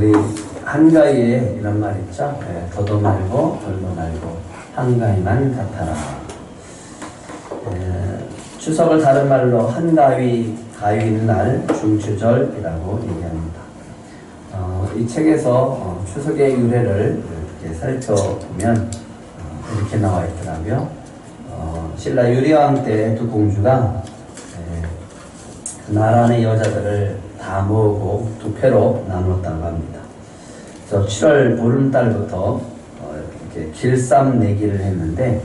우리 한가위에 이런 말 있죠? 더도 말고 덜도 말고 한가위만 같아라. 추석을 다른 말로 한가위, 가위는 날, 중추절이라고 얘기합니다. 이 책에서 추석의 유래를 이렇게 살펴보면 이렇게 나와 있더라고요. 신라 유리왕 때 두 공주가 나라 안의 여자들을 다 모으고 두 패로 나누었다고 합니다. 그래서 7월 보름달부터 이렇게 길쌈내기를 했는데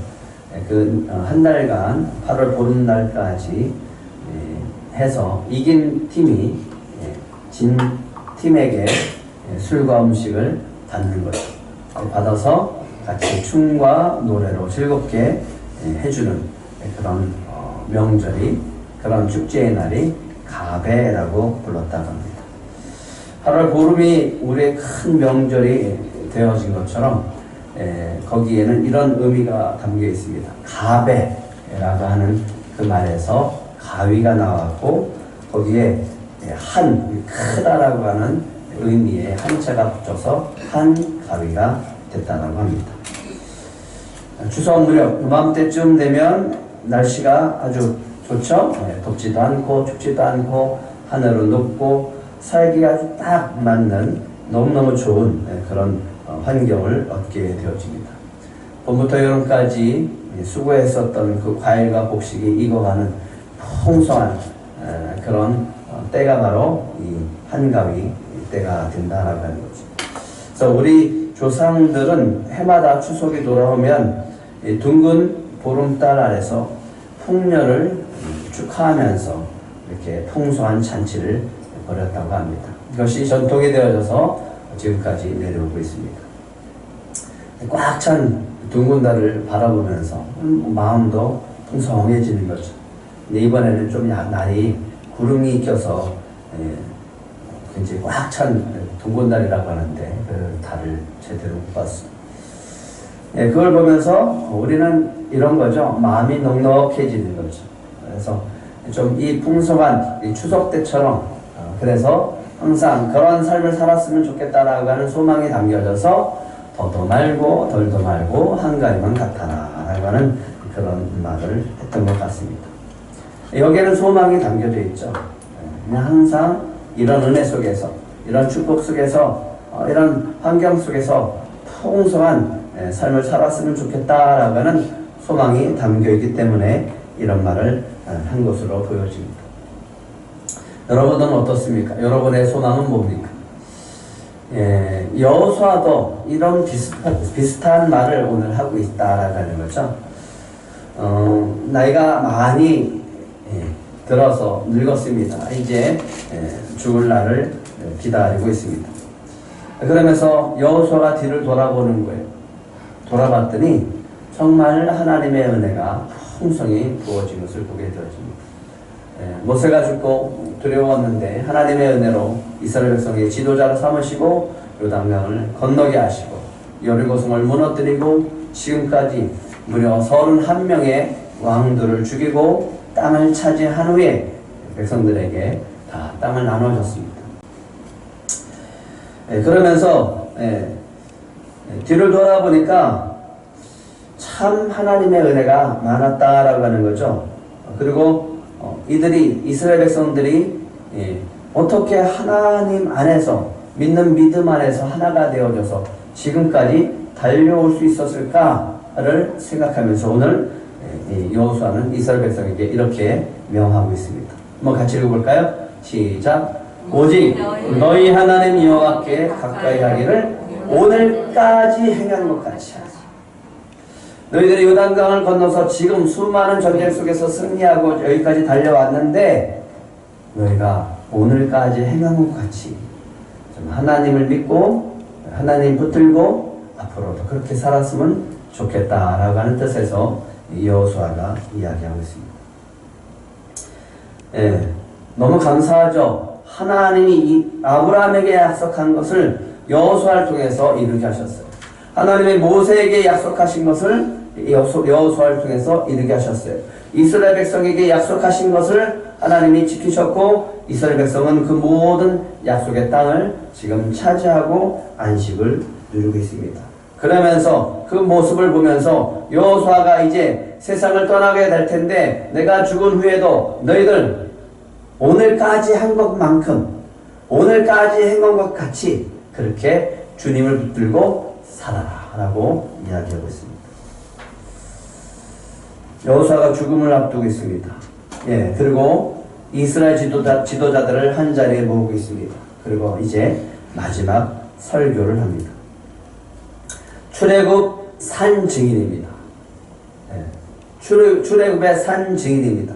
그 한 달간 8월 보름날까지 해서 이긴 팀이 진 팀에게 술과 음식을 받는 거죠. 받아서 같이 춤과 노래로 즐겁게 해주는 그런 명절이, 그런 축제의 날이 가배라고 불렀다고 합니다. 8월 보름이 우리의 큰 명절이 되어진 것처럼 거기에는 이런 의미가 담겨 있습니다. 가배라고 하는 그 말에서 가위가 나왔고 거기에 한, 크다라고 하는 의미의 한자가 붙어서 한가위가 됐다고 합니다. 추석 무렵 이맘때쯤 되면 날씨가 아주 좋죠? 덥지도 않고 춥지도 않고 하늘은 높고 살기가 아주 딱 맞는 너무너무 좋은 그런 환경을 얻게 되어집니다. 봄부터 여름까지 수고했었던 그 과일과 곡식이 익어가는 풍성한 그런 때가 바로 이 한가위 때가 된다라고 하는 거죠. 그래서 우리 조상들은 해마다 추석이 돌아오면 둥근 보름달 아래서 풍년을 축하하면서 이렇게 풍성한 잔치를 벌였다고 합니다. 이것이 전통이 되어져서 지금까지 내려오고 있습니다. 꽉 찬 둥근 달을 바라보면서 마음도 풍성해지는 거죠. 근데 이번에는 좀 날이 구름이 껴서 굉장히 꽉 찬 둥근 달이라고 하는데 그 달을 제대로 못 봤습니다. 그걸 보면서 우리는 이런 거죠. 마음이 넉넉해지는 거죠. 그래서 좀 이 풍성한 이 추석 때처럼 그래서 항상 그런 삶을 살았으면 좋겠다라고 하는 소망이 담겨져서 더도 말고 덜도 말고 한가위만 같아라 라고 하는 그런 말을 했던 것 같습니다. 여기에는 소망이 담겨져 있죠. 그냥 항상 이런 은혜 속에서, 이런 축복 속에서, 이런 환경 속에서 풍성한 삶을 살았으면 좋겠다라고 하는 소망이 담겨있기 때문에 이런 말을 한 것으로 보여집니다. 여러분은 어떻습니까? 여러분의 소망은 뭡니까? 여호수아도 이런 비슷한 말을 오늘 하고 있다라고 하는 거죠. 나이가 많이 들어서 늙었습니다. 이제 죽을 날을 기다리고 있습니다. 그러면서 여호수아가 뒤를 돌아보는 거예요. 돌아봤더니 정말 하나님의 은혜가 풍성히 부어진 것을 보게 되어집니다. 모세가 죽고 두려웠는데 하나님의 은혜로 이스라엘 백성의 지도자로 삼으시고 요단강을 건너게 하시고 여리고성을 무너뜨리고 지금까지 무려 31명의 왕들을 죽이고 땅을 차지한 후에 백성들에게 다 땅을 나눠줬습니다. 그러면서 뒤를 돌아보니까 참 하나님의 은혜가 많았다라고 하는 거죠. 그리고 이들이 이스라엘 백성들이 어떻게 하나님 안에서 믿는 믿음 안에서 하나가 되어져서 지금까지 달려올 수 있었을까를 생각하면서 오늘 여호수아는 이스라엘 백성에게 이렇게 명하고 있습니다. 한번 같이 읽어볼까요? 시작. 오직 너희 하나님 여호와께 가까이 하기를 오늘까지 행한 것 같이 하라. 너희들이 요단강을 건너서 지금 수많은 전쟁 속에서 승리하고 여기까지 달려왔는데 너희가 오늘까지 행한 것 같이 좀 하나님을 믿고 하나님 붙들고 앞으로도 그렇게 살았으면 좋겠다라고 하는 뜻에서 여호수아가 이야기하고 있습니다. 너무 감사하죠. 하나님이 이 아브라함에게 약속한 것을 여호수아를 통해서 이루게 하셨어요. 하나님이 모세에게 약속하신 것을 여호수아를 통해서 이루게 하셨어요. 이스라엘 백성에게 약속하신 것을 하나님이 지키셨고 이스라엘 백성은 그 모든 약속의 땅을 지금 차지하고 안식을 누리고 있습니다. 그러면서 그 모습을 보면서 여호수아가 이제 세상을 떠나게 될 텐데 내가 죽은 후에도 너희들 오늘까지 한 것만큼 오늘까지 행한 것 같이 그렇게 주님을 붙들고 살아라 라고 이야기하고 있습니다. 여호수아가 죽음을 앞두고 있습니다. 그리고 이스라엘 지도자들을 한 자리에 모으고 있습니다. 그리고 이제 마지막 설교를 합니다. 출애굽 산 증인입니다. 출애굽의 산 증인입니다.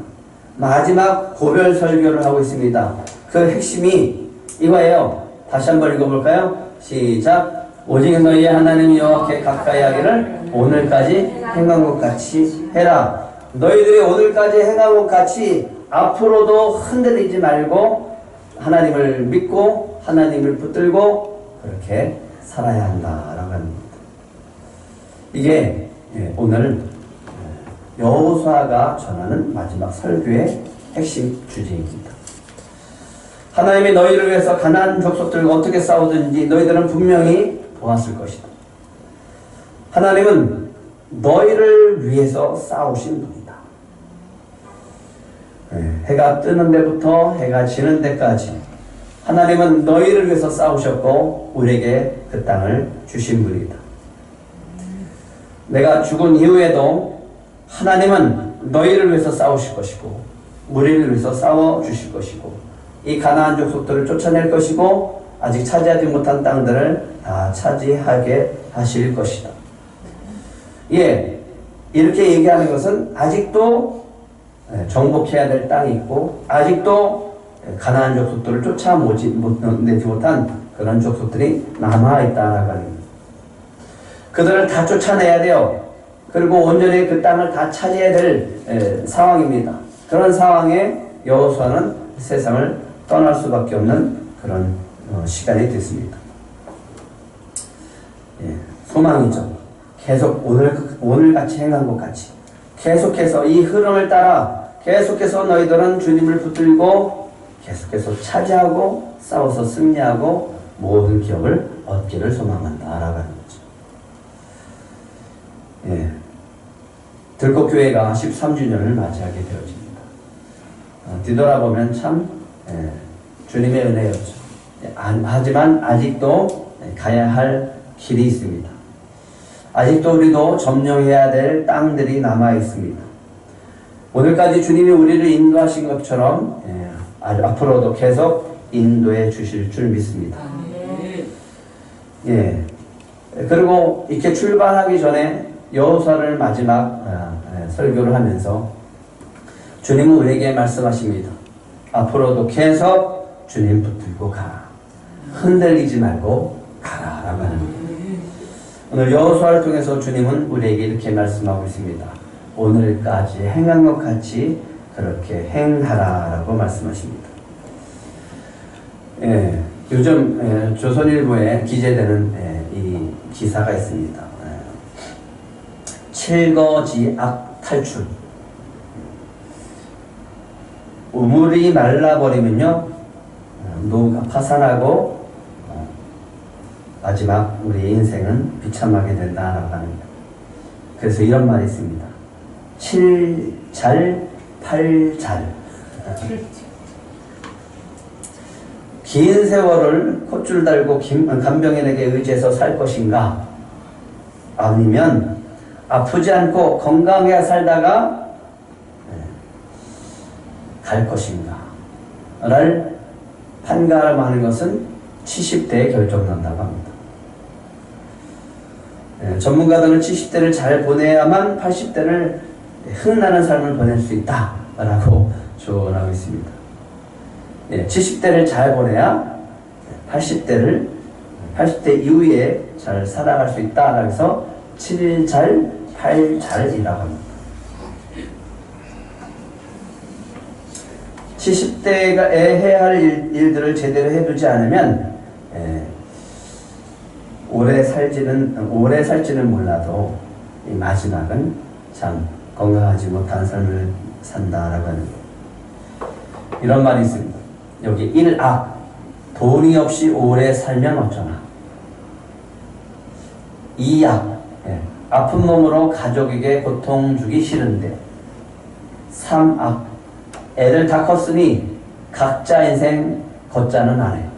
마지막 고별 설교를 하고 있습니다. 그 핵심이 이거예요. 다시 한번 읽어볼까요? 시작. 오직 너희의 하나님 여호와께 가까이 하기를 오늘까지 행한 것 같이 해라. 너희들이 오늘까지 행한 것 같이 앞으로도 흔들리지 말고 하나님을 믿고 하나님을 붙들고 그렇게 살아야 한다라고 합니다. 이게 오늘 여호수아가 전하는 마지막 설교의 핵심 주제입니다. 하나님이 너희를 위해서 가나안 족속들과 어떻게 싸우든지 너희들은 분명히 보았을 것이다. 하나님은 너희를 위해서 싸우신 분이다. 해가 뜨는 데부터 해가 지는 데까지 하나님은 너희를 위해서 싸우셨고 우리에게 그 땅을 주신 분이다. 내가 죽은 이후에도 하나님은 너희를 위해서 싸우실 것이고 우리를 위해서 싸워주실 것이고 이 가나안 족속들을 쫓아낼 것이고 아직 차지하지 못한 땅들을 다 차지하게 하실 것이다. 이렇게 얘기하는 것은 아직도 정복해야 될 땅이 있고 아직도 가나안 족속들을 쫓아내지 못한 그런 족속들이 남아있다라고 하는 거예요. 그들을 다 쫓아내야 돼요. 그리고 온전히 그 땅을 다 차지해야 될 상황입니다. 그런 상황에 여호수아는 세상을 떠날 수밖에 없는 그런 시간이 됐습니다. 소망이죠. 계속 오늘같이 행한 것 같이 계속해서 이 흐름을 따라 계속해서 너희들은 주님을 붙들고 계속해서 차지하고 싸워서 승리하고 모든 기업을 얻기를 소망한다라고 하는 거죠. 들꽃교회가 13주년을 맞이하게 되어집니다. 뒤돌아보면 참 주님의 은혜였죠. 하지만 아직도 가야 할 길이 있습니다. 아직도 우리도 점령해야 될 땅들이 남아 있습니다. 오늘까지 주님이 우리를 인도하신 것처럼 앞으로도 계속 인도해 주실 줄 믿습니다. 그리고 이렇게 출발하기 전에 여호수아를 마지막 설교를 하면서 주님은 우리에게 말씀하십니다. 앞으로도 계속 주님 붙들고 가라. 흔들리지 말고 가라라고 하는 겁니다. 오늘 여호수아를 통해서 주님은 우리에게 이렇게 말씀하고 있습니다. 오늘까지 행한 것 같이 그렇게 행하라라고 말씀하십니다. 요즘 조선일보에 기재되는 이 기사가 있습니다. 칠거지악 탈출. 우물이 말라버리면요 노가 파산하고 마지막 우리의 인생은 비참하게 된다라고 합니다. 그래서 이런 말이 있습니다. 7잘 8잘. 긴 세월을 콧줄 달고 간병인에게 의지해서 살 것인가? 아니면 아프지 않고 건강하게 살다가 갈 것인가? 를 판가름하는 것은 70대에 결정난다고 합니다. 전문가들은 70대를 잘 보내야만 80대를 흥나는 삶을 보낼 수 있다라고 조언하고 있습니다. 70대를 잘 보내야 80대 이후에 잘 살아갈 수 있다라고 해서 7잘, 8잘이라고 합니다. 70대가 해야 할 일들을 제대로 해두지 않으면 오래 살지는 몰라도 이 마지막은 참 건강하지 못한 삶을 산다라고 하는 거예요. 이런 말이 있습니다. 여기 1악, 돈이 없이 오래 살면 어쩌나. 2악, 아픈 몸으로 가족에게 고통 주기 싫은데. 3악, 애들 다 컸으니 각자 인생 걷자는 안 해요.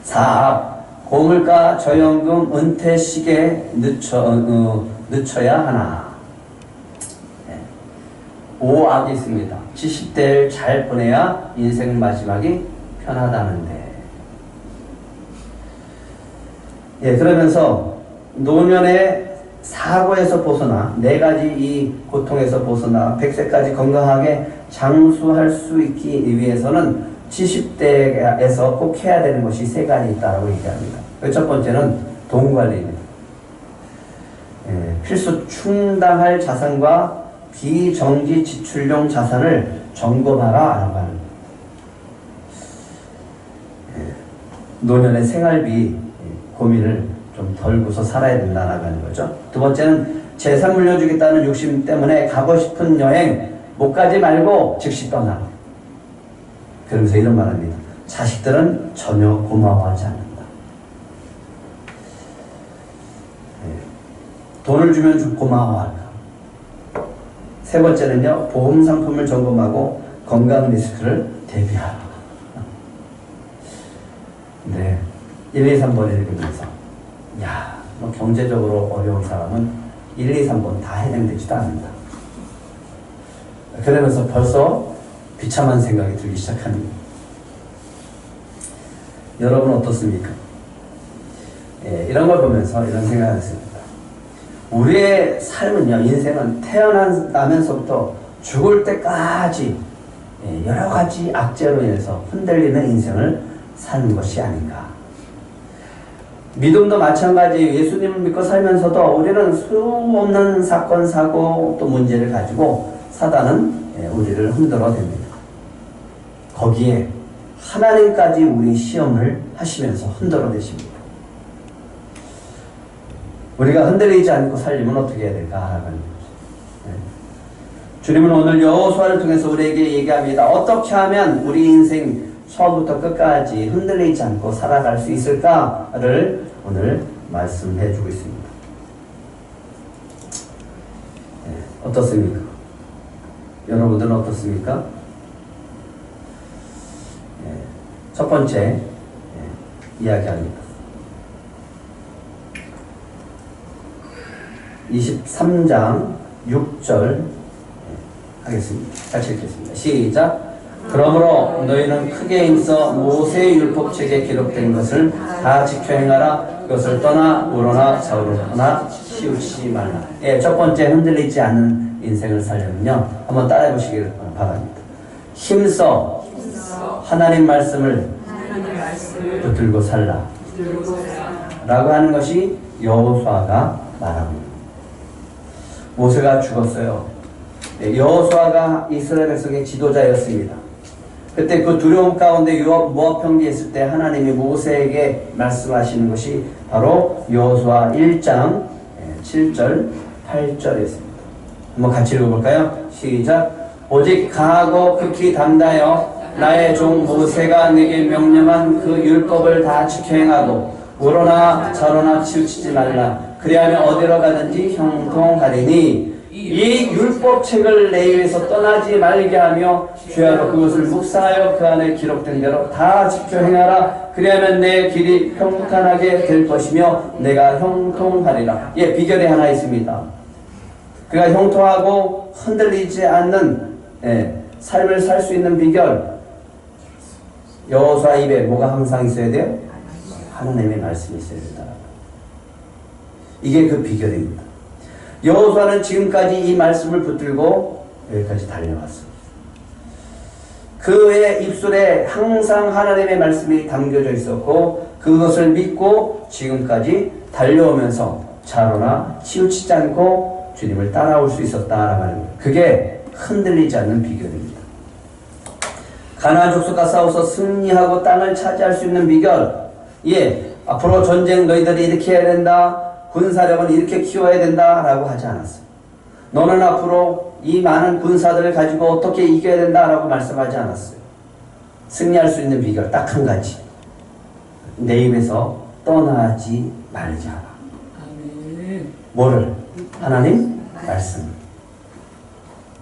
4악, 고물가 저연금 은퇴 시기에 늦춰야 하나. 5악이 있습니다. 70대를 잘 보내야 인생 마지막이 편하다는데. 그러면서 노년의 사고에서 벗어나 4가지 이 고통에서 벗어나 100세까지 건강하게 장수할 수 있기 위해서는 70대에서 꼭 해야 되는 것이 3가지 있다고 얘기합니다. 첫 번째는 돈 관리입니다. 필수 충당할 자산과 비정지 지출용 자산을 점검하라 라고 하는 거예요. 노년의 생활비 고민을 좀 덜고서 살아야 된다라고 하는 거죠. 두 번째는 재산 물려주겠다는 욕심 때문에 가고 싶은 여행 못 가지 말고 즉시 떠나. 그러면서 이런 말합니다. 자식들은 전혀 고마워하지 않는다. 돈을 주면 좀 고마워할까. 세 번째는요, 보험 상품을 점검하고 건강 리스크를 대비하라. 네, 1, 2, 3번 읽으면서 뭐 경제적으로 어려운 사람은 1, 2, 3번 다 해당되지도 않는다. 그러면서 벌써 비참한 생각이 들기 시작합니다. 여러분 어떻습니까? 이런 걸 보면서 이런 생각을 했습니다. 우리의 삶은요, 인생은 태어나면서부터 죽을 때까지 여러 가지 악재로 인해서 흔들리는 인생을 사는 것이 아닌가. 믿음도 마찬가지예요. 예수님을 믿고 살면서도 우리는 수없는 사건, 사고 또 문제를 가지고 사단은 우리를 흔들어 댑니다. 거기에 하나님까지 우리 시험을 하시면서 흔들어 대십니다. 우리가 흔들리지 않고 살려면 어떻게 해야 될까 하는 거죠. 주님은 오늘 여호수아를 통해서 우리에게 얘기합니다. 어떻게 하면 우리 인생 처음부터 끝까지 흔들리지 않고 살아갈 수 있을까를 오늘 말씀해 주고 있습니다. 어떻습니까? 여러분들은 어떻습니까? 첫 번째 이야기합니다. 23장 6절 하겠습니다. 같이 읽겠습니다. 시작. 그러므로 너희는 크게 힘써 모세의 율법책에 기록된 것을 다 지켜 행하라. 그것을 떠나 우러나 좌우로나 치우치지 말라. 첫 번째 흔들리지 않는 인생을 살려면요, 한번 따라해 보시길 바랍니다. 힘써 하나님 말씀을 붙들고 살라 라고 하는 것이 여호수아가 말합니다. 모세가 죽었어요. 여호수아가 이스라엘 백성의 지도자였습니다. 그때 그 두려움 가운데 모압 평지에 있을 때 하나님이 모세에게 말씀하시는 것이 바로 여호수아 1장 7절 8절이었습니다. 한번 같이 읽어볼까요? 시작. 오직 강하고 극히 담대하여 나의 종 모세가 내게 명령한 그 율법을 다 지켜 행하고 우러나 좌로나 치우치지 말라. 그리하면 어디로 가든지 형통하리니 이 율법책을 내 입에서 떠나지 말게 하며 주야로 그것을 묵상하여 그 안에 기록된 대로 다 지켜 행하라. 그리하면 내 길이 평탄하게 될 것이며 내가 형통하리라. 비결이 하나 있습니다. 그가 형통하고 흔들리지 않는 삶을 살 수 있는 비결, 여호수아 입에 뭐가 항상 있어야 돼요? 하나님의 말씀이 있어야 된다. 이게 그 비결입니다. 여호수아는 지금까지 이 말씀을 붙들고 여기까지 달려왔습니다. 그의 입술에 항상 하나님의 말씀이 담겨져 있었고 그것을 믿고 지금까지 달려오면서 좌로나 치우치지 않고 주님을 따라올 수 있었다라고 하는 거예요. 그게 흔들리지 않는 비결입니다. 가나안 족속과 싸워서 승리하고 땅을 차지할 수 있는 비결, 앞으로 전쟁 너희들이 이렇게 해야 된다, 군사력은 이렇게 키워야 된다라고 하지 않았어요. 너는 앞으로 이 많은 군사들을 가지고 어떻게 이겨야 된다라고 말씀하지 않았어요. 승리할 수 있는 비결 딱 한 가지. 내 입에서 떠나지 말자. 뭐를? 하나님 말씀.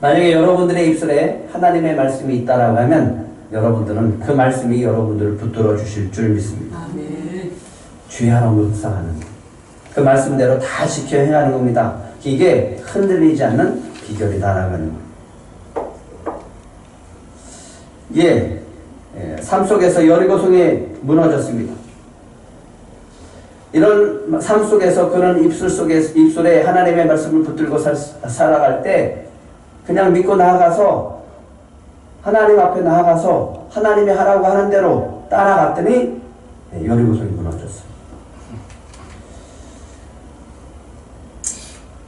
만약에 여러분들의 입술에 하나님의 말씀이 있다라고 하면 여러분들은 그 말씀이 여러분들을 붙들어 주실 줄 믿습니다. 주야로 묵상하는 그 말씀대로 다 지켜 행하는 겁니다. 이게 흔들리지 않는 비결이다라고 하는 거예요. 예, 삶 속에서 여리고성이 무너졌습니다. 이런 삶 속에서 그런 입술에 하나님의 말씀을 붙들고 살아갈 때 그냥 믿고 나아가서 하나님 앞에 나아가서 하나님이 하라고 하는 대로 따라갔더니 여리고성이 무너졌어요.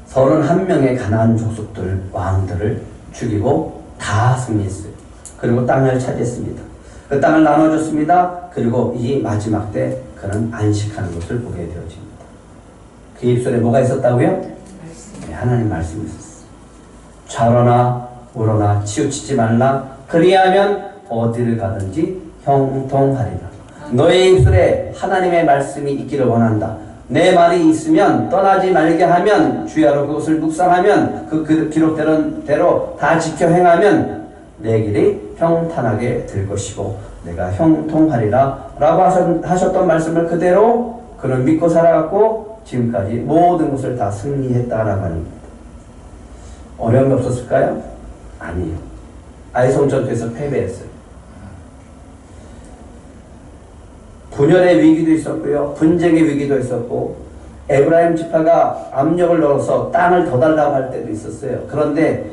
31명의 가나안 족속들 왕들을 죽이고 다 승리했어요. 그리고 땅을 차지했습니다. 그 땅을 나눠줬습니다. 그리고 이 마지막 때 그는 안식하는 것을 보게 되어집니다. 그 입술에 뭐가 있었다고요? 네, 하나님 말씀이 있었어요. 좌로나 우로나 치우치지 말라. 그리하면 어디를 가든지 형통하리라. 너의 입술에 하나님의 말씀이 있기를 원한다. 내 말이 있으면 떠나지 말게 하면 주야로 그것을 묵상하면 그 기록대로 다 지켜 행하면 내 길이 평탄하게 될 것이고 내가 형통하리라 라고 하셨던 말씀을 그대로 그는 믿고 살아갔고 지금까지 모든 것을 다 승리했다라고 하는 겁니다. 어려움이 없었을까요? 아니에요. 아이성 전투에서 패배했어요. 분열의 위기도 있었고요. 분쟁의 위기도 있었고 에브라임 지파가 압력을 넣어서 땅을 더 달라고 할 때도 있었어요. 그런데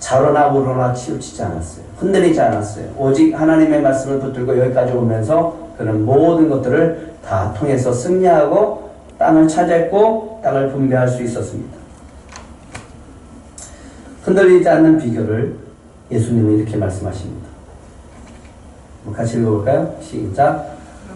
좌로나 우로나 치우치지 않았어요. 흔들리지 않았어요. 오직 하나님의 말씀을 붙들고 여기까지 오면서 그는 모든 것들을 다 통해서 승리하고 땅을 차지했고 땅을 분배할 수 있었습니다. 흔들리지 않는 비결을 예수님은 이렇게 말씀하십니다. 같이 읽어볼까요? 시작.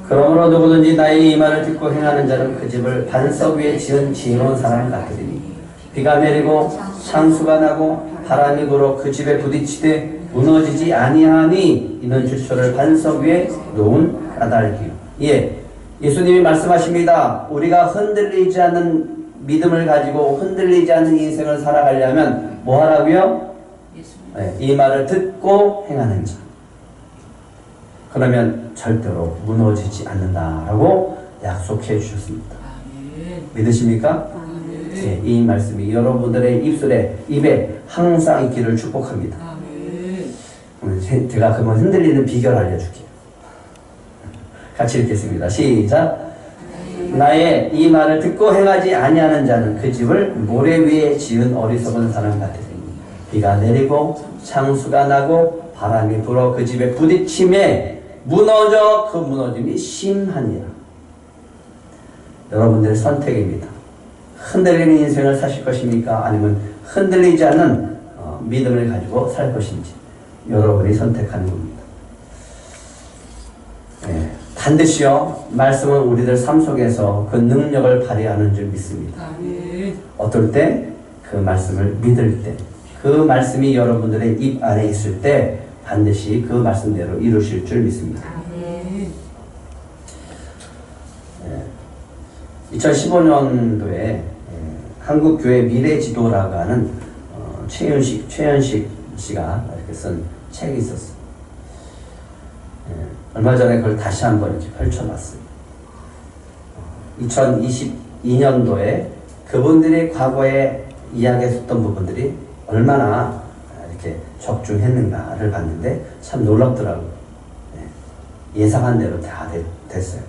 그러므로 누구든지 나의 이 말을 듣고 행하는 자는 그 집을 반석 위에 지은 지혜로운 사람 같으리니 비가 내리고 창수가 나고 바람이 불어 그 집에 부딪히되 무너지지 아니하니 이는 주초를 반석 위에 놓은 까닭이요. 예, 예수님이 말씀하십니다. 우리가 흔들리지 않는 믿음을 가지고 흔들리지 않는 인생을 살아가려면 뭐 하라고요? 네, 이 말을 듣고 행하는 자. 그러면 절대로 무너지지 않는다라고 약속해 주셨습니다. 믿으십니까? 네, 이 말씀이 여러분들의 입에 항상 있기를 축복합니다. 오늘 제가 그러면 흔들리는 비결 알려줄게요. 같이 읽겠습니다. 시작. 나의 이 말을 듣고 행하지 아니하는 자는 그 집을 모래 위에 지은 어리석은 사람 같으니 비가 내리고 창수가 나고 바람이 불어 그 집에 부딪힘에 무너져 그 무너짐이 심하니라. 여러분들의 선택입니다. 흔들리는 인생을 사실 것입니까? 아니면 흔들리지 않는 믿음을 가지고 살 것인지 여러분이 선택하는 겁니다. 네, 반드시요 말씀은 우리들 삶 속에서 그 능력을 발휘하는 줄 믿습니다. 어떨 때? 그 말씀을 믿을 때, 그 말씀이 여러분들의 입 안에 있을 때 반드시 그 말씀대로 이루실 줄 믿습니다. 2015년도에 한국교회 미래지도라고 하는 최현식 씨가 이렇게 쓴 책이 있었어요. 얼마 전에 그걸 다시 한번 이렇게 펼쳐봤어요. 2022년도에 그분들이 과거에 이야기했었던 부분들이 얼마나 이렇게 적중했는가를 봤는데 참 놀랍더라고요. 예상한 대로 다 됐어요.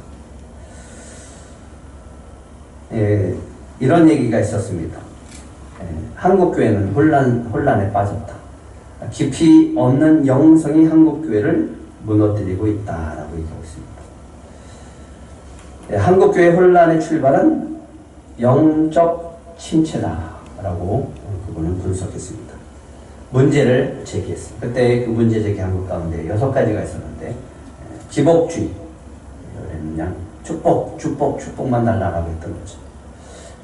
이런 얘기가 있었습니다. 한국교회는 혼란에 빠졌다. 깊이 없는 영성이 한국교회를 무너뜨리고 있다라고 얘기하고 있습니다. 한국교회 혼란의 출발은 영적 침체다라고 그분은 분석했습니다. 문제를 제기했습니다. 그때 그 문제 제기한 것 가운데 6가지가 있었는데 기복주의, 그냥 축복만 달라고 했던 거죠.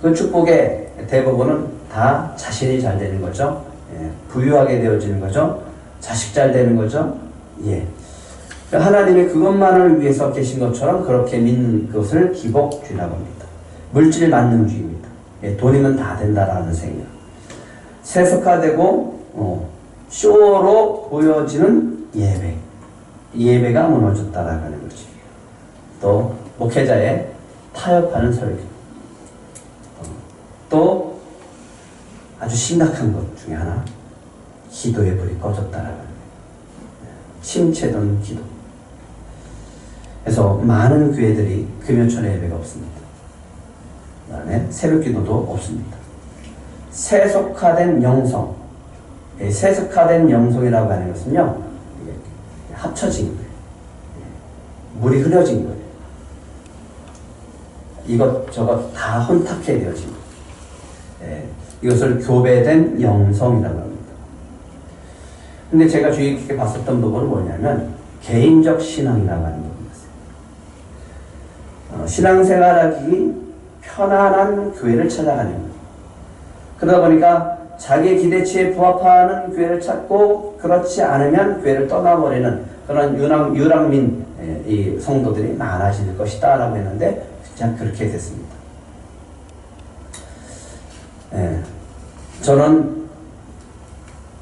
그 축복의 대부분은 다 자신이 잘 되는 거죠. 예, 부유하게 되어지는 거죠. 자식 잘 되는 거죠. 예. 하나님이 그것만을 위해서 계신 것처럼 그렇게 믿는 것을 기복주의라고 합니다. 물질 만능주의입니다. 예, 돈이면 다 된다라는 생각. 세속화되고 쇼로 보여지는 예배. 예배가 무너졌다라고 하는 거지. 또 목회자의 타협하는 설교. 또 아주 심각한 것 중에 하나, 기도의 불이 꺼졌다라는 거예요. 침체된 기도. 그래서 많은 교회들이 금요철에 예배가 없습니다. 그 다음에 새벽 기도도 없습니다. 세속화된 영성. 세속화된 영성이라고 하는 것은요, 합쳐진 거예요. 물이 흐려진 거예요. 이것저것 다 혼탁해 되어진 거예요. 이것을 교배된 영성이라고 합니다. 근데 제가 주의 깊게 봤었던 부분은 뭐냐면 개인적 신앙이라고 하는 겁니다. 신앙생활하기 편안한 교회를 찾아가는 거예요. 그러다 보니까 자기의 기대치에 부합하는 교회를 찾고 그렇지 않으면 교회를 떠나버리는 그런 유랑민 이 성도들이 많아질 것이다 라고 했는데 진짜 그렇게 됐습니다. 저는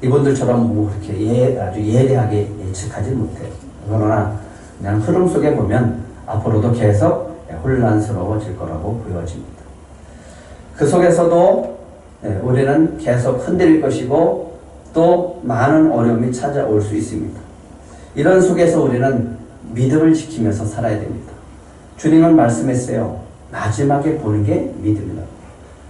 이분들처럼 뭐 그렇게 아주 예리하게 예측하지 못해요. 그러나 그냥 흐름 속에 보면 앞으로도 계속 혼란스러워질 거라고 보여집니다. 그 속에서도 우리는 계속 흔들릴 것이고 또 많은 어려움이 찾아올 수 있습니다. 이런 속에서 우리는 믿음을 지키면서 살아야 됩니다. 주님은 말씀했어요. 마지막에 보는 게 믿음이라고.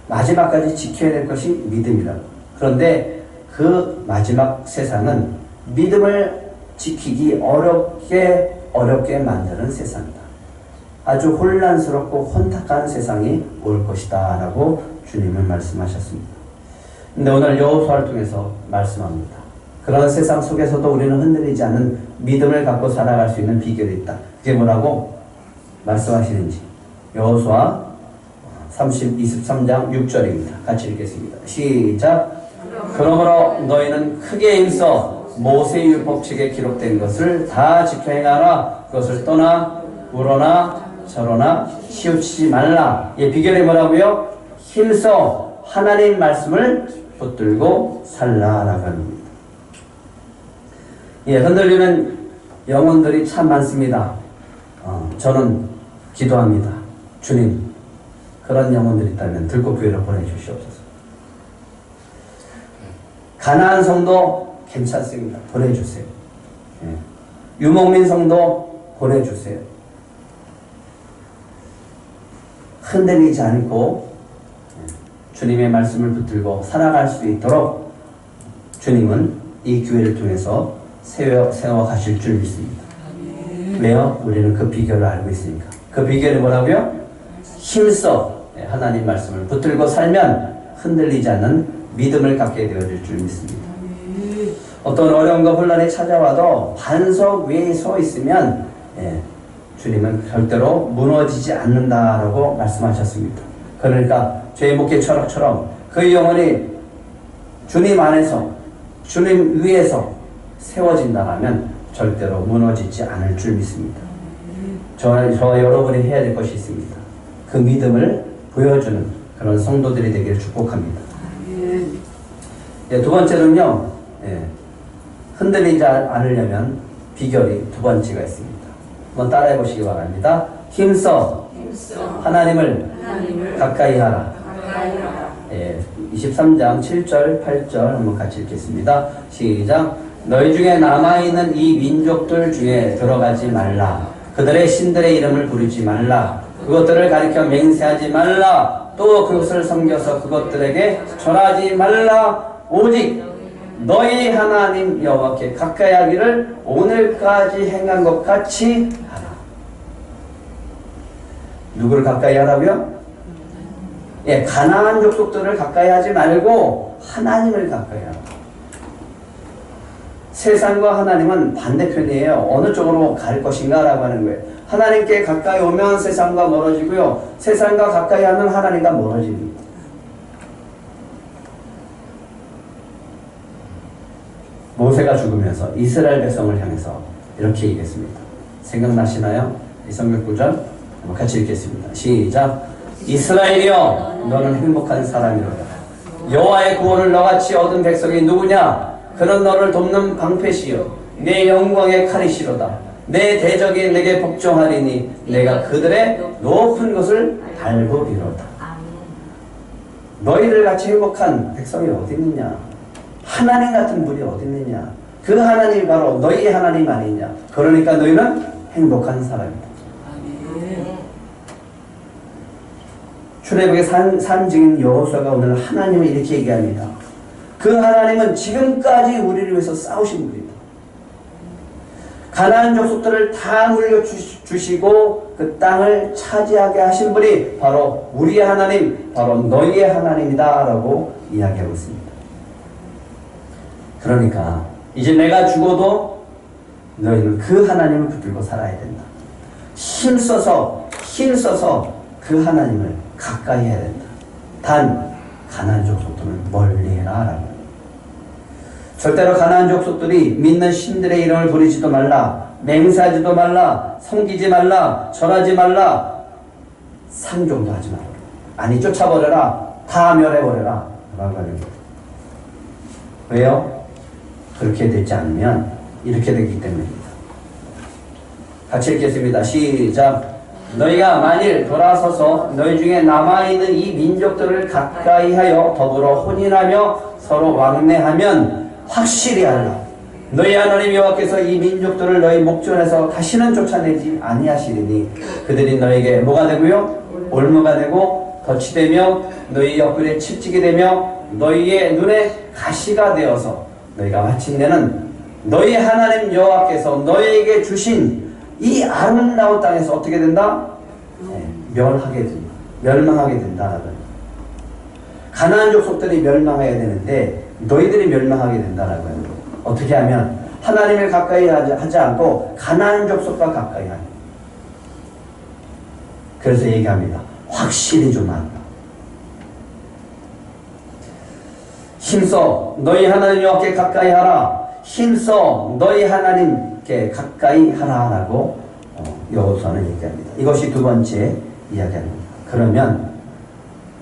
마지막까지 지켜야 될 것이 믿음이라고. 그런데 그 마지막 세상은 믿음을 지키기 어렵게 만드는 세상이다. 아주 혼란스럽고 혼탁한 세상이 올 것이다 라고 주님은 말씀하셨습니다. 근데 오늘 여호수아를 통해서 말씀합니다. 그런 세상 속에서도 우리는 흔들리지 않는 믿음을 갖고 살아갈 수 있는 비결이 있다. 그게 뭐라고 말씀하시는지. 여호수아 23장 6절입니다. 같이 읽겠습니다. 시작. 그러므로 너희는 크게 힘써 모세의 율법책에 기록된 것을 다 지켜 행하라. 그것을 떠나 우러나 저러나 치우치지 말라. 이 비결이 뭐라고요? 힘써 하나님 말씀을 붙들고 살라라고 합니다. 흔들리는 영혼들이 참 많습니다. 저는 기도합니다. 주님, 그런 영혼들이 있다면 들고 교회로 보내주시옵소서. 가나안 성도 괜찮습니다. 보내주세요. 유목민 성도 보내주세요. 흔들리지 않고 주님의 말씀을 붙들고 살아갈 수 있도록 주님은 이 교회를 통해서 세워가실 줄 믿습니다. 왜요? 우리는 그 비결을 알고 있으니까. 그 비결이 뭐라고요? 힘써 하나님 말씀을 붙들고 살면 흔들리지 않는 믿음을 갖게 되어질 줄 믿습니다. 어떤 어려움과 혼란이 찾아와도 반석 위에 서 있으면 주님은 절대로 무너지지 않는다라고 말씀하셨습니다. 그러니까 저희 목회 철학처럼 그 영혼이 주님 안에서 주님 위에서 세워진다면 절대로 무너지지 않을 줄 믿습니다. 저와 여러분이 해야 될 것이 있습니다. 그 믿음을 보여주는 그런 성도들이 되기를 축복합니다. 두 번째는요, 흔들리지 않으려면 비결이 두 번째가 있습니다. 한번 따라해 보시기 바랍니다. 힘써 하나님을 가까이 하라. 23장 7절 8절 한번 같이 읽겠습니다. 시작. 너희 중에 남아있는 이 민족들 중에 들어가지 말라. 그들의 신들의 이름을 부르지 말라. 그것들을 가리켜 맹세하지 말라. 또 그것을 섬겨서 그것들에게 절하지 말라. 오직 너희 하나님 여호와께 가까이 하기를 오늘까지 행한 것 같이 하라. 누구를 가까이 하라고요? 가나안 족속들을 가까이 하지 말고 하나님을 가까이 하라. 세상과 하나님은 반대편이에요. 어느 쪽으로 갈 것인가 라고 하는 거예요. 하나님께 가까이 오면 세상과 멀어지고요. 세상과 가까이 하면 하나님과 멀어집니다. 모세가 죽으면서 이스라엘 백성을 향해서 이렇게 얘기했습니다. 생각나시나요? 이 성경 구절 한번 같이 읽겠습니다. 시작. 이스라엘이여 너는 행복한 사람이로다. 여호와의 구원을 너같이 얻은 백성이 누구냐? 그는 너를 돕는 방패시요 내 영광의 칼이시로다. 내 대적이 내게 복종하리니 내가 그들의 높은 것을 밟으리로다. 너희들 같이 행복한 백성이 어디 있느냐? 하나님 같은 분이 어디 있느냐? 그 하나님이 바로 너희의 하나님 아니냐? 그러니까 너희는 행복한 사람이다. 출애굽의 산증인 여호수아가 오늘 하나님을 이렇게 얘기합니다. 그 하나님은 지금까지 우리를 위해서 싸우신 분이다. 가나안 족속들을 다 물려주시고 그 땅을 차지하게 하신 분이 바로 우리의 하나님, 바로 너희의 하나님이다 라고 이야기하고 있습니다. 그러니까 이제 내가 죽어도 너희는 그 하나님을 붙들고 살아야 된다. 힘써서 그 하나님을 가까이 해야 된다. 단 가나안 족속들은 멀리 해라 라고. 절대로 가나안 족속들이 믿는 신들의 이름을 부르지도 말라, 맹세하지도 말라, 섬기지 말라, 절하지 말라, 상종도 하지 말라. 아니 쫓아버려라, 다 멸해버려라 라고 하는 거예요. 왜요? 그렇게 되지 않으면 이렇게 되기 때문입니다. 같이 읽겠습니다. 시작. 너희가 만일 돌아서서 너희 중에 남아있는 이 민족들을 가까이 하여 더불어 혼인하며 서로 왕래하면 확실히 알라. 너희 하나님 여호와께서 이 민족들을 너희 목전에서 다시는 쫓아내지 아니하시리니 그들이 너에게 뭐가 되고요? 올무가 되고 덫이 되며 너희 옆구리에 칩찍이 되며 너희의 눈에 가시가 되어서 너희가 마침내는 너희 하나님 여호와께서 너희에게 주신 이 아름다운 땅에서 어떻게 된다? 멸하게 된다. 멸망하게 된다. 가나안 족속들이 멸망해야 되는데 너희들이 멸망하게 된다라고 하는 거예요. 어떻게 하면 하나님을 가까이 하지 않고 가나안 족속과 가까이 하는. 그래서 얘기합니다. 확실히 좀 한다. 힘써 너희 하나님 여호와께 가까이 하라. 힘써 너희 하나님께 가까이 하라라고 여호수아는 얘기합니다. 이것이 두 번째 이야기합니다. 그러면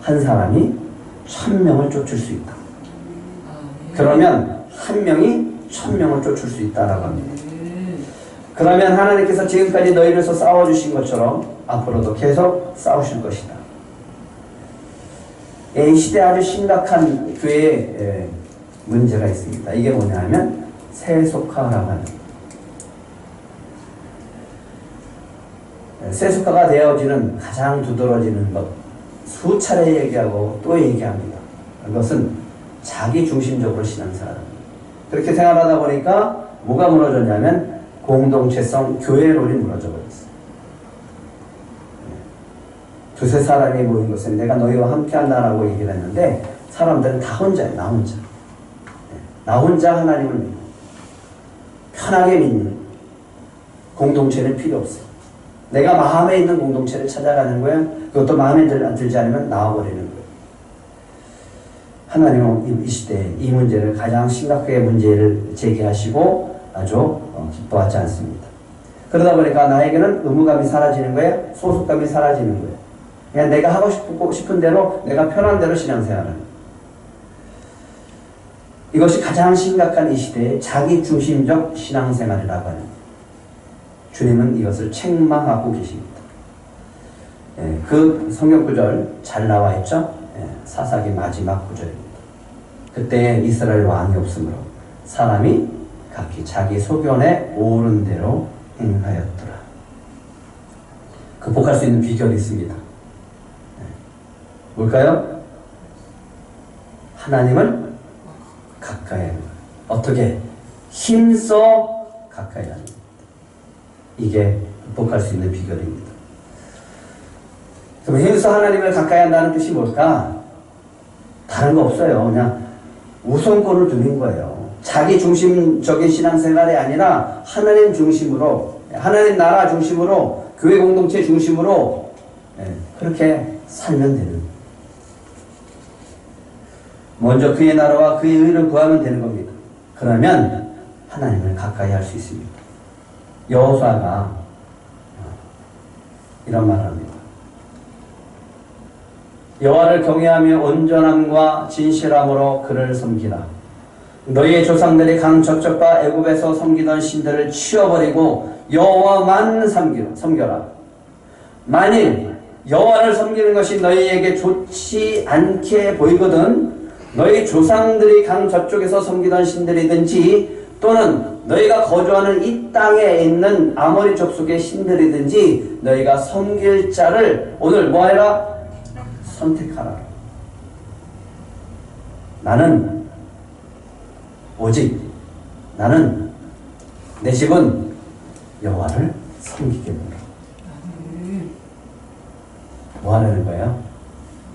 한 사람이 1000명을 쫓을 수 있다. 그러면 한 명이 1000명을 쫓을 수 있다라고 합니다. 그러면 하나님께서 지금까지 너희를 위해서 싸워주신 것처럼 앞으로도 계속 싸우실 것이다. 이 시대에 아주 심각한 교회에 문제가 있습니다. 이게 뭐냐면 세속화라고 하는 거예요. 세속화가 되어지는 가장 두드러지는 것 수차례 얘기하고 또 얘기합니다. 그것은 자기 중심적으로 신앙생활합니다. 그렇게 생활하다 보니까 뭐가 무너졌냐면 공동체성 교회론이 무너져 버렸어요. 두세 사람이 모인 것은 내가 너희와 함께 한다라고 얘기를 했는데 사람들은 다 혼자예요. 나 혼자. 나 혼자 하나님을 믿고 편하게 믿는 공동체는 필요 없어요. 내가 마음에 있는 공동체를 찾아가는 거예요. 그것도 마음에 들지 않으면 나와버리는 거예요. 하나님은 이 시대에 이 문제를 가장 심각하게 문제를 제기하시고 아주 기뻐하지 않습니다. 그러다 보니까 나에게는 의무감이 사라지는 거예요. 소속감이 사라지는 거예요. 그냥 내가 하고 싶은 대로 내가 편한 대로 신앙생활을 합니다. 이것이 가장 심각한 이 시대의 자기중심적 신앙생활이라고 하는 거예요. 주님은 이것을 책망하고 계십니다. 그 성경 구절 잘 나와 있죠? 사사기 마지막 구절입니다. 그때 이스라엘 왕이 없으므로 사람이 각기 자기 소견에 오른 대로 행하였더라. 극복할 수 있는 비결이 있습니다. 뭘까요? 하나님을 가까이 하는 거예요. 어떻게? 힘써 가까이 하는 거예요. 이게 극복할 수 있는 비결입니다. 그럼 힘써 하나님을 가까이 한다는 뜻이 뭘까? 다른 거 없어요. 그냥 우선권을 두는 거예요. 자기 중심적인 신앙생활이 아니라 하나님 중심으로, 하나님 나라 중심으로, 교회 공동체 중심으로 그렇게 살면 되는 거예요. 먼저 그의 나라와 그의 의를 구하면 되는 겁니다. 그러면 하나님을 가까이 할 수 있습니다. 여호수아가 이런 말을 합니다. 여호와를 경외하며 온전함과 진실함으로 그를 섬기라. 너희의 조상들이 강 저쪽과 애굽에서 섬기던 신들을 치워버리고 여호와만 섬겨라. 만일 여호와를 섬기는 것이 너희에게 좋지 않게 보이거든 너희 조상들이 강 저쪽에서 섬기던 신들이든지 또는 너희가 거주하는 이 땅에 있는 아모리 족속의 신들이든지 너희가 섬길 자를 오늘 뭐해라? 선택하라. 나는 내 집은 여호와를 섬기겠노라. 뭐 하라는 거예요?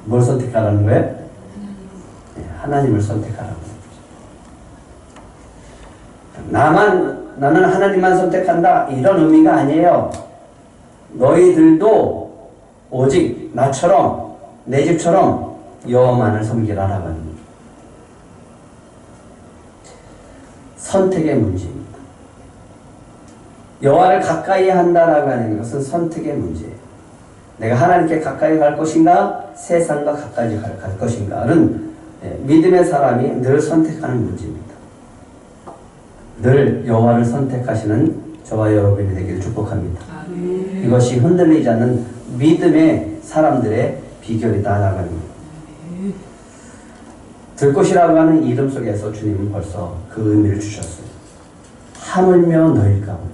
뭘 선택하라는 거예요? 하나님을 선택하라고. 나는 하나님만 선택한다 이런 의미가 아니에요. 너희들도 오직 나처럼 내 집처럼 여호와만을 섬기라라고 하는 거예요. 선택의 문제입니다. 여호와를 가까이 한다라고 하는 것은 선택의 문제예요. 내가 하나님께 가까이 갈 것인가 세상과 가까이 갈 것인가는 믿음의 사람이 늘 선택하는 문제입니다. 늘 여호와를 선택하시는 저와 여러분이 되기를 축복합니다. 이것이 흔들리지 않는 믿음의 사람들의 비결이다 나가는 겁니다. 들꽃이라고 하는 이름 속에서 주님은 벌써 그 의미를 주셨어요. 하물며 너일까 보냐.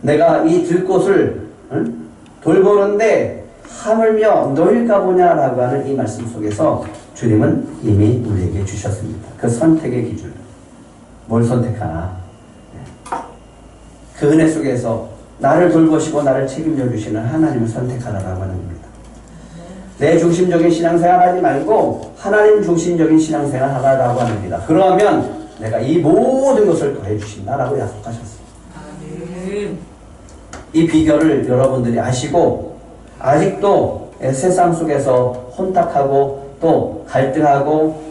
내가 이 들꽃을 돌보는데 하물며 너일까 보냐라고 하는 이 말씀 속에서 주님은 이미 우리에게 주셨습니다. 그 선택의 기준. 뭘 선택하나. 그 은혜 속에서 나를 돌보시고 나를 책임져 주시는 하나님을 선택하라고 하는 겁니다. 내 중심적인 신앙생활 하지 말고 하나님 중심적인 신앙생활 하라고 합니다. 그러면 내가 이 모든 것을 더해 주신다라고 약속하셨어요. 이 비결을 여러분들이 아시고 아직도 세상 속에서 혼탁하고 또 갈등하고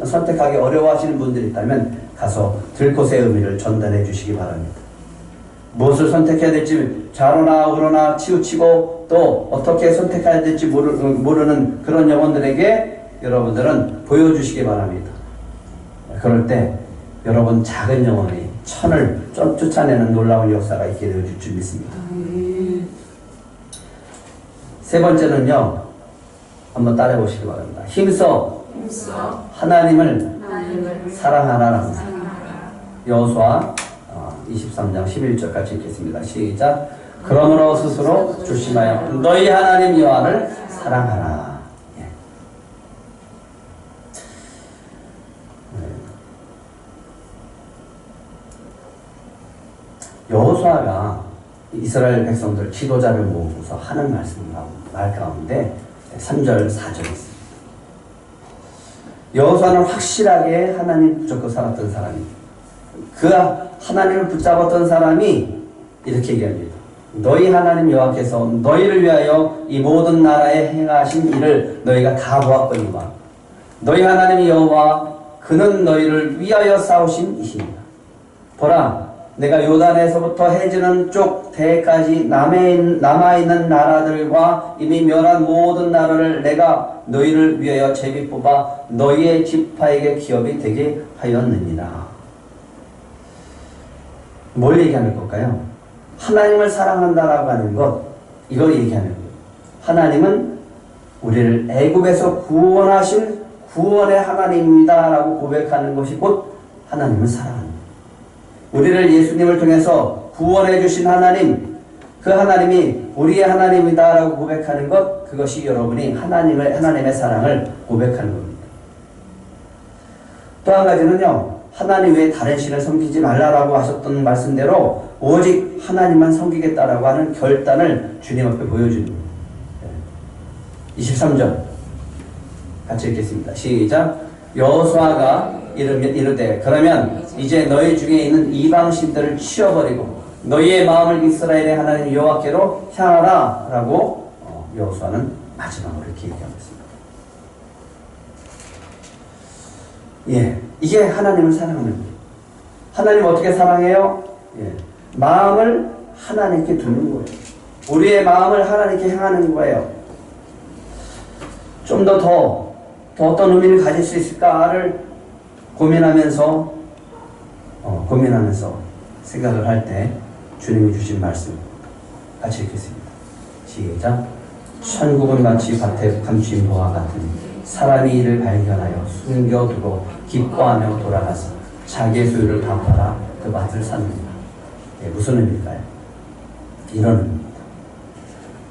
선택하기 어려워하시는 분들이 있다면 가서 들꽃의 의미를 전달해 주시기 바랍니다. 무엇을 선택해야 될지 좌로나 우로나 치우치고 또 어떻게 선택해야 될지 모르는 그런 영혼들에게 여러분들은 보여주시기 바랍니다. 그럴 때 여러분 작은 영혼이 천을 쫓아내는 놀라운 역사가 있게 되어질 줄 믿습니다. 세 번째는요. 한번 따라해 보시기 바랍니다. 힘써 하나님을 사랑하라라고 합니다. 여호수아 23장 11절까지 읽겠습니다. 시작. 그러므로 스스로 조심하여 너희 하나님 여호와를 사랑하라. 여호수아가 이스라엘 백성들 지도자를 모으고서 하는 말 가운데 3절 4절이 있습니다. 여호수아는 확실하게 하나님 붙잡고 살았던 사람입니다. 그 하나님을 붙잡았던 사람이 이렇게 얘기합니다. 너희 하나님 여호와께서 너희를 위하여 이 모든 나라에 행하신 일을 너희가 다 보았거니와 너희 하나님 여호와 그는 너희를 위하여 싸우신 이십니다. 보라 내가 요단에서부터 해지는 쪽 대까지 남아있는 나라들과 이미 멸한 모든 나라를 내가 너희를 위하여 제비 뽑아 너희의 지파에게 기업이 되게 하였느니라. 뭘 얘기하는 걸까요? 하나님을 사랑한다라고 하는 것, 이걸 얘기하는 거예요. 하나님은 우리를 애굽에서 구원하신 구원의 하나님입니다라고 고백하는 것이 곧 하나님을 사랑합니다. 우리를 예수님을 통해서 구원해 주신 하나님, 그 하나님이 우리의 하나님이다라고 고백하는 것, 그것이 여러분이 하나님의 사랑을 고백하는 겁니다. 또 한 가지는요, 하나님 외에 다른 신을 섬기지 말라라고 하셨던 말씀대로 오직 하나님만 섬기겠다라고 하는 결단을 주님 앞에 보여주는 겁니다. 23절 같이 읽겠습니다. 시작. 여호수아가 이르되 그러면 이제 너희 중에 있는 이방 신들을 치워버리고 너희의 마음을 이스라엘의 하나님 여호와께로 향하라 라고 여호수아는 마지막으로 이렇게 얘기하고 있습니다. 예, 이게 하나님을 사랑하는 거예요. 하나님 어떻게 사랑해요? 예, 마음을 하나님께 두는 거예요. 우리의 마음을 하나님께 향하는 거예요. 좀 더 어떤 의미를 가질 수 있을까를 고민하면서 생각을 할 때 주님이 주신 말씀 같이 읽겠습니다. 시작. 천국은 마치 밭에 감추인 보화 같은 사람이 이를 발견하여 숨겨두고 기뻐하며 돌아가서 자기의 소유를 다 팔아 그 밭을 삽니다. 예, 무슨 의미일까요? 이런 의미입니다.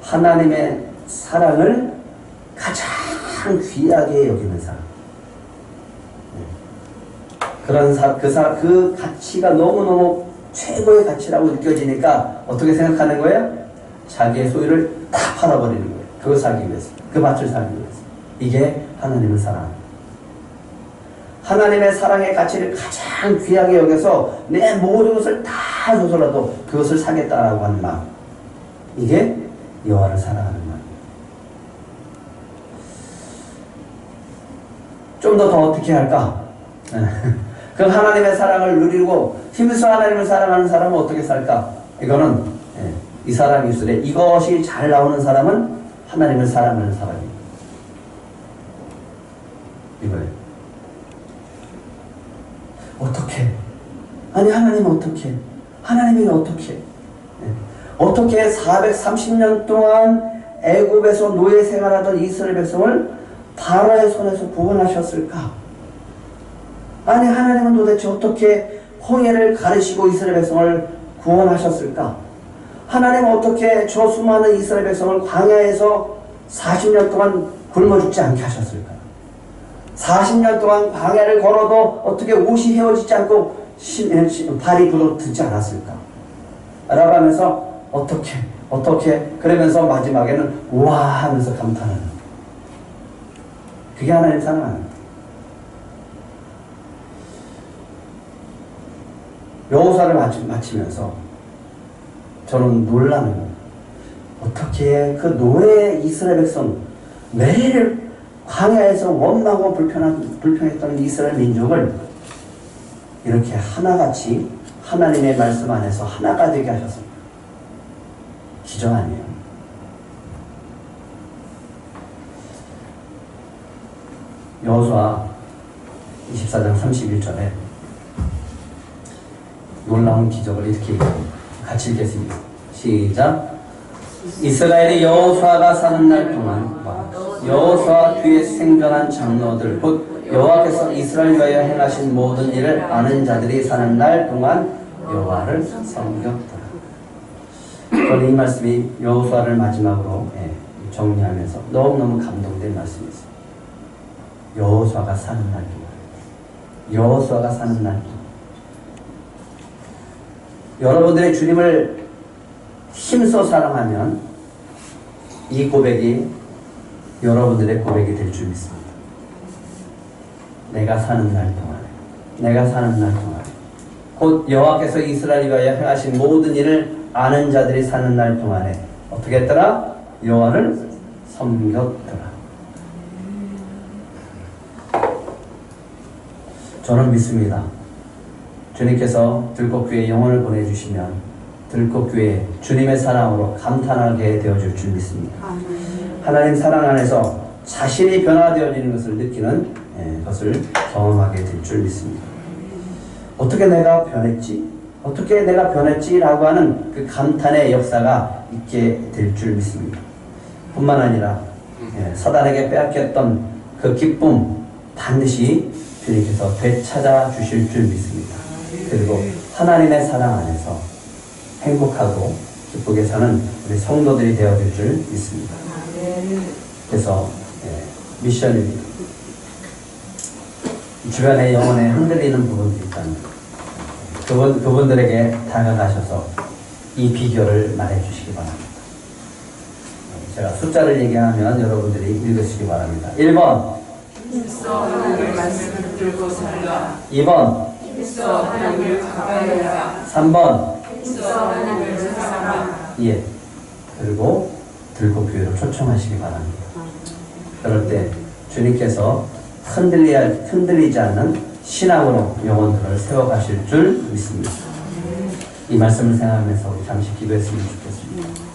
하나님의 사랑을 가장 귀하게 여기는 사람. 그 가치가 너무너무 최고의 가치라고 느껴지니까 어떻게 생각하는 거예요? 자기의 소유를 다 팔아버리는 거예요. 그걸 사기 위해서. 그 밭을 사기 위해서. 이게 하나님을 사랑합니다. 하나님의 사랑의 가치를 가장 귀하게 여겨서 내 모든 것을 다 줘서라도 그것을 사겠다라고 하는 마음. 이게 여호와를 사랑하는 마음. 좀 더 어떻게 할까? 그 하나님의 사랑을 누리고 힘써 하나님을 사랑하는 사람은 어떻게 살까? 이거는 이 사람 입술에 이것이 잘 나오는 사람은 하나님을 사랑하는 사람이에요. 이거예요. 어떻게? 아니 하나님은 어떻게? 하나님이 어떻게? 어떻게 430년 동안 애굽에서 노예 생활하던 이스라엘 백성을 바로의 손에서 구원하셨을까? 아니 하나님은 도대체 어떻게 홍해를 가르시고 이스라엘 백성을 구원하셨을까? 하나님은 어떻게 저 수많은 이스라엘 백성을 광야에서 40년 동안 굶어 죽지 않게 하셨을까? 40년 동안 광야를 걸어도 어떻게 옷이 헤어지지 않고 발이 부러뜨지 않았을까? 라고 하면서 어떻게 그러면서 마지막에는 와 하면서 감탄하는, 그게 하나님 사랑하는 거예요. 여호수아를 마치면서 저는 놀라는 거예요. 어떻게 그 노예 이스라엘 백성, 매일 광야에서 원망하고 불평했던 이스라엘 민족을 이렇게 하나같이 하나님의 말씀 안에서 하나가 되게 하셨습니다. 기적 아니에요? 여호수아 24장 31절에 놀라운 기적을 이렇게 같이 읽겠습니다. 시작. 이스라엘이 여호수아가 사는 날 동안 여호수아 뒤에 생존한 장로들 곧 여호와께서 이스라엘 위하여 행하신 모든 일을 아는 자들이 사는 날 동안 여호와를 섬겼더라. 저는 이 말씀이 여호수아를 마지막으로 정리하면서 너무너무 감동된 말씀이었어요. 여호수아가 사는 날 동안, 여호수아가 사는 날 동안 여러분들의 주님을 힘써 사랑하면 이 고백이 여러분들의 고백이 될 줄 믿습니다. 내가 사는 날 동안에, 내가 사는 날 동안에 곧 여호와께서 이스라엘 위하여 행하신 모든 일을 아는 자들이 사는 날 동안에 어떻게 했더라? 여호와를 섬겼더라. 저는 믿습니다. 주님께서 들꽃교회에 영혼을 보내주시면 들꽃교회 주님의 사랑으로 감탄하게 되어줄 줄 믿습니다. 하나님 사랑 안에서 자신이 변화되어지는 것을 느끼는 것을 경험하게 될 줄 믿습니다. 어떻게 내가 변했지? 어떻게 내가 변했지? 라고 하는 그 감탄의 역사가 있게 될 줄 믿습니다. 뿐만 아니라 사단에게 빼앗겼던 그 기쁨 반드시 주님께서 되찾아 주실 줄 믿습니다. 그리고 하나님의 사랑 안에서 행복하고 기쁘게 사는 우리 성도들이 되어줄 줄 믿습니다. 그래서 미션입니다. 주변에 영혼에 흔들리는 부분들이 있다면 그분들에게 다가가셔서 이 비결을 말해주시기 바랍니다. 제가 숫자를 얘기하면 여러분들이 읽으시기 바랍니다. 1번 2번 3번 예. 그리고 들꽃교회로 초청하시기 바랍니다. 그럴 때 주님께서 흔들리지 않는 신앙으로 영혼들을 세워가실 줄 믿습니다. 이 말씀을 생각하면서 우리 잠시 기도했으면 좋겠습니다.